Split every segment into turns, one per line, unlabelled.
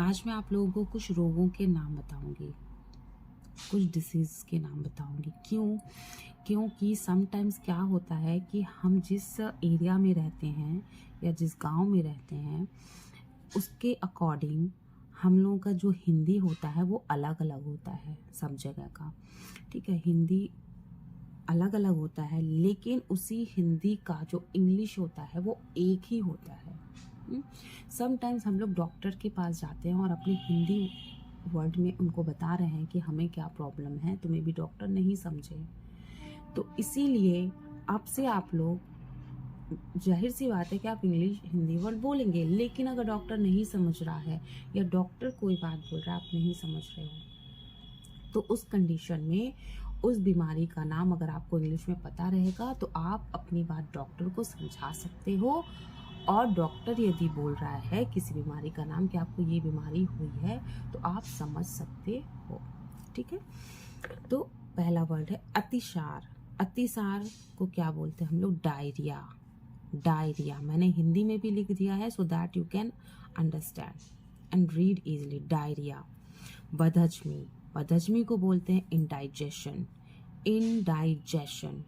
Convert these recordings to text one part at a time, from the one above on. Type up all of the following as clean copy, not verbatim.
आज मैं आप लोगों को कुछ रोगों के नाम बताऊंगी, कुछ डिसीज़ के नाम बताऊंगी। क्योंकि समटाइम्स क्या होता है कि हम जिस एरिया में रहते हैं या जिस गांव में रहते हैं उसके अकॉर्डिंग हम लोगों का जो हिंदी होता है वो अलग अलग होता है सब जगह का। ठीक है, हिंदी अलग अलग होता है, लेकिन उसी हिंदी का जो इंग्लिश होता है वो एक ही होता है। समटाइम्स हम लोग डॉक्टर के पास जाते हैं और अपने हिंदी वर्ड में उनको बता रहे हैं कि हमें क्या प्रॉब्लम है, तो मे बी डॉक्टर नहीं समझे। तो इसीलिए अब से आप लोग, जाहिर सी बात है कि आप इंग्लिश हिंदी वर्ड बोलेंगे, लेकिन अगर डॉक्टर नहीं समझ रहा है या डॉक्टर कोई बात बोल रहा है आप नहीं समझ रहे हो, तो उस कंडीशन में उस बीमारी का नाम अगर आपको इंग्लिश में पता रहेगा तो आप अपनी बात डॉक्टर को समझा सकते हो। और डॉक्टर यदि बोल रहा है किसी बीमारी का नाम कि आपको ये बीमारी हुई है तो आप समझ सकते हो। ठीक है, तो पहला वर्ड है अतिसार। अतिसार को क्या बोलते हैं हम लोग? डायरिया। डायरिया मैंने हिंदी में भी लिख दिया है so that you can understand and read easily. Diarrhoea. बदहजमी। बदहजमी को बोलते हैं इंडाइजेशन। इंडाइजेशन।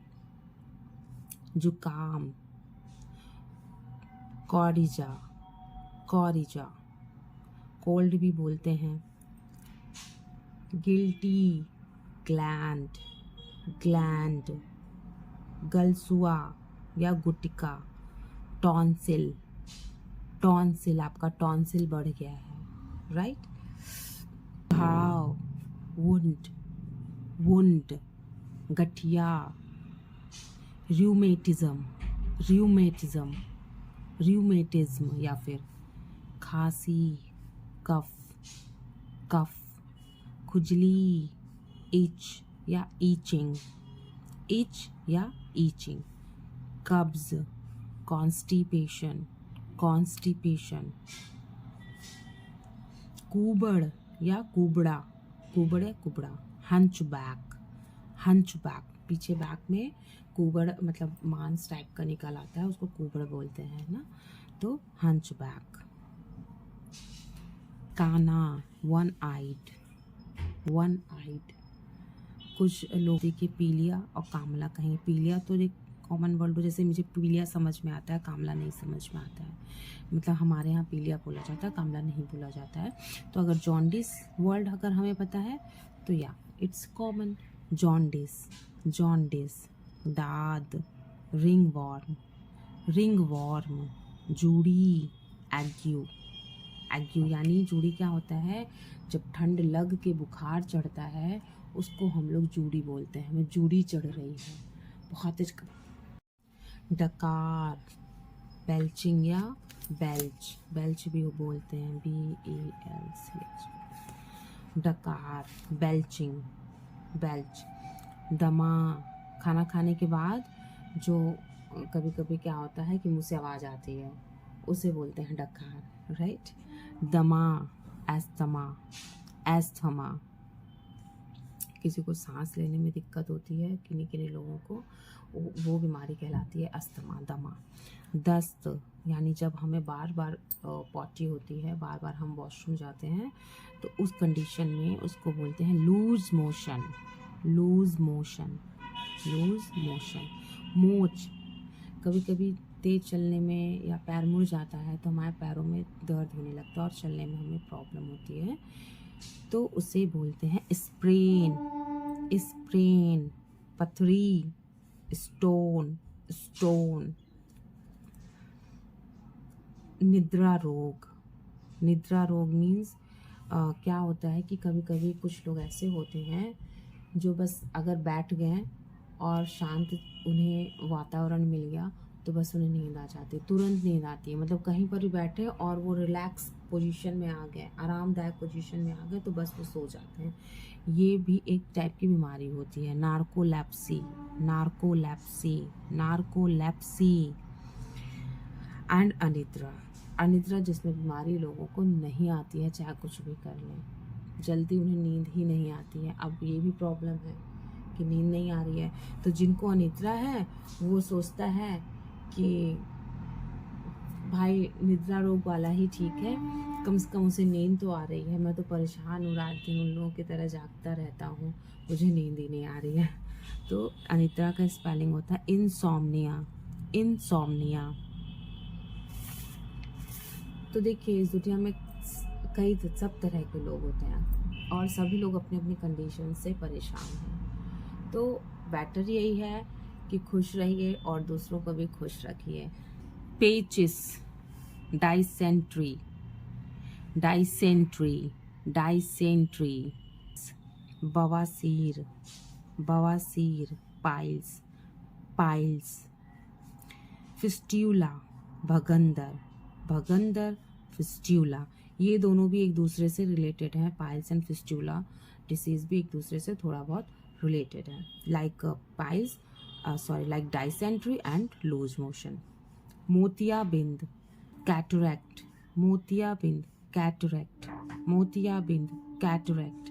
जुकाम। कॉरिजा। कॉरिजा। कोल्ड भी बोलते हैं। गिल्टी। ग्लैंड। ग्लैंड। गलसुआ या गुटिका। टॉन्सिल। टॉन्सिल, आपका टॉन्सिल बढ़ गया है, राइट। घाव। वुंड। वुंड। गठिया। र्यूमेटिज्म। र्यूमेटिज्म। र्यूमेटिज्म या फिर खांसी। कफ। कफ। खुजली। इच या ईचिंग। इच या ईचिंग। कब्ज। कॉन्स्टिपेशन। कॉन्स्टिपेशन। कुबड़ या कुबड़ा। कुबड़ या कुबड़ा। हंचबैक। हंचबैक, पीछे बैक में कुबड़ मतलब मांस टाइप का निकल आता है, उसको कुबड़ बोलते हैं ना, तो हंचबैक। काना। One eyed. One eyed. कुछ लोग देखिए पीलिया और कामला कहेंगे। पीलिया तो एक कॉमन वर्ड हो, जैसे मुझे पीलिया समझ में आता है, कामला नहीं समझ में आता है। मतलब हमारे यहाँ पीलिया बोला जाता है, कामला नहीं बोला जाता है। तो अगर जॉन्डिस वर्ड अगर हमें पता है तो या इट्स कॉमन। जॉन्डिस। जॉन्डिस। दाद। Ringworm. Ringworm. जूड़ी। एग्यू। एग्यू यानी जूड़ी क्या होता है? जब ठंड लग के बुखार चढ़ता है उसको हम लोग जूड़ी बोलते हैं। हमें जूड़ी चढ़ रही है बहुत। डकार। बेल्चिंग या बेल्च। बेल्च भी वो बोलते हैं, BELCH। डकार। बेल्चिंग। बेल्च। दमा। खाना खाने के बाद जो कभी कभी क्या होता है कि मुंह से आवाज़ आती है, उसे बोलते हैं डकार, राइट। दमा। एस्थमा। एस्थमा। किसी को सांस लेने में दिक्कत होती है, किन्हीं किन्हीं लोगों को, वो बीमारी कहलाती है अस्थमा, दमा। दस्त यानी जब हमें बार बार पॉटी होती है, बार बार हम वॉशरूम जाते हैं, तो उस कंडीशन में उसको बोलते हैं loose motion. Loose motion. Loose motion. मोच। कभी कभी तेज चलने में या पैर मुड़ जाता है तो हमारे पैरों में दर्द होने लगता है और चलने में हमें प्रॉब्लम होती है, तो उसे बोलते हैं स्प्रेन। स्प्रेन। पथरी। स्टोन। स्टोन। निद्रा रोग। निद्रा रोग मीन्स क्या होता है कि कभी कभी कुछ लोग ऐसे होते हैं जो बस अगर बैठ गए और शांत उन्हें वातावरण मिल गया तो बस उन्हें नींद आ जाती है, तुरंत नींद आती है। मतलब कहीं पर भी बैठे और वो रिलैक्स पोजीशन में आ गए, आरामदायक पोजीशन में आ गए तो बस वो सो जाते हैं। ये भी एक टाइप की बीमारी होती है, नार्कोलेप्सी। नार्कोलेप्सी। नार्कोलेप्सी। एंड अनिद्रा। अनिद्रा जिसमें बीमारी लोगों को नहीं आती है, चाहे कुछ भी कर लें, जल्दी उन्हें नींद ही नहीं आती है। अब ये भी प्रॉब्लम है कि नींद नहीं आ रही है, तो जिनको अनिद्रा है वो सोचता है कि भाई निद्रा रोग वाला ही ठीक है, कम से कम उसे नींद तो आ रही है। मैं तो परेशान हूँ, रात दिन उन लोगों की तरह जागता रहता हूँ, मुझे नींद ही नहीं आ रही है। तो अनिद्रा का स्पेलिंग होता है इंसोम्निया, इंसोम्निया। तो देखिए इस दुनिया में कई सब तरह के लोग होते हैं और सभी लोग अपने अपनी कंडीशन से परेशान हैं। तो बेटर यही है कि खुश रहिए और दूसरों को भी खुश रखिए। पेचिस, डाइसेंट्री, डाइसेंट्री, डाइसेंट्री, बवासीर, बवासीर, पाइल्स, पाइल्स, फिस्ट्यूला, भगंदर, भगंदर, फिस्ट्यूला, ये दोनों भी एक दूसरे से रिलेटेड हैं। पाइल्स एंड फिस्ट्यूला डिसीज भी एक दूसरे से थोड़ा बहुत रिलेटेड है। Like piles like dysentery and loose motion. मोतियाबिंद, कैटरैक्ट, मोतियाबिंद, कैटरैक्ट, मोतियाबिंद, कैटरैक्ट।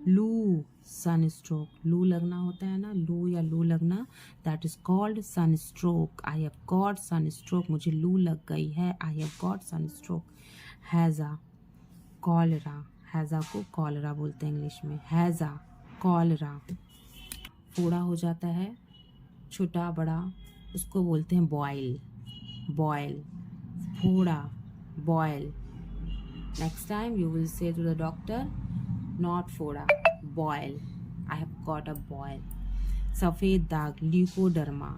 लू, सनस्ट्रोक, लू लगना होता है ना, लू या लू लगना, that is called sunstroke. I have got sunstroke, मुझे लू लग गई है, आई हैव गॉट सनस्ट्रोक। हैजा, कॉलरा, हैजा को कॉलरा बोलते हैं इंग्लिश में, हैजा, कॉलरा। फोड़ा हो जाता है छोटा बड़ा, उसको बोलते हैं बॉयल, बॉयल, फोड़ा, boil. Next time you will say to the doctor, not foda, boil. I have got a boil. सफ़ेद दाग, ल्यूकोडर्मा,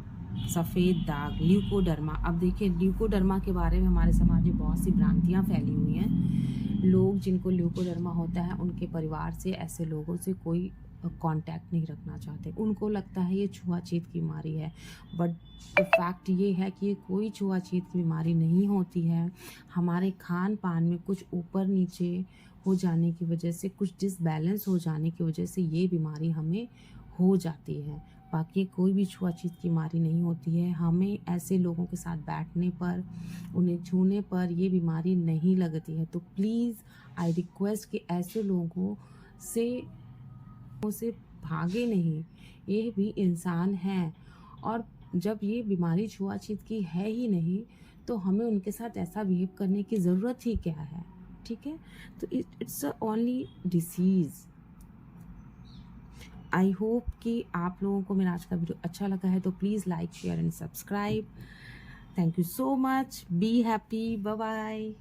सफ़ेद दाग, ल्यूकोडर्मा। अब देखिए ल्यूकोडर्मा के बारे में हमारे समाज में बहुत सी भ्रांतियाँ फैली हुई हैं। लोग जिनको ल्यूकोडर्मा होता है उनके परिवार से ऐसे लोगों से कोई कांटेक्ट नहीं रखना चाहते। उनको लगता है ये छुआछूत की बीमारी है, बट फैक्ट ये है कि ये कोई छुआछूत की बीमारी नहीं होती है। हमारे खान पान में कुछ ऊपर नीचे हो जाने की वजह से, कुछ डिसबैलेंस हो जाने की वजह से ये बीमारी हमें हो जाती है। बाकी कोई भी छुआछूत की बीमारी नहीं होती है। हमें ऐसे लोगों के साथ बैठने पर, उन्हें छूने पर ये बीमारी नहीं लगती है। तो प्लीज़ आई रिक्वेस्ट कि ऐसे लोगों से भागे नहीं, ये भी इंसान हैं। और जब ये बीमारी छुआछूत की है ही नहीं तो हमें उनके साथ ऐसा बिहेव करने की ज़रूरत ही क्या है, ठीक है। तो it's only disease. I hope कि आप लोगों को मेरा आज का वीडियो अच्छा लगा है, तो please like share and subscribe. Thank you so much, be happy, bye bye.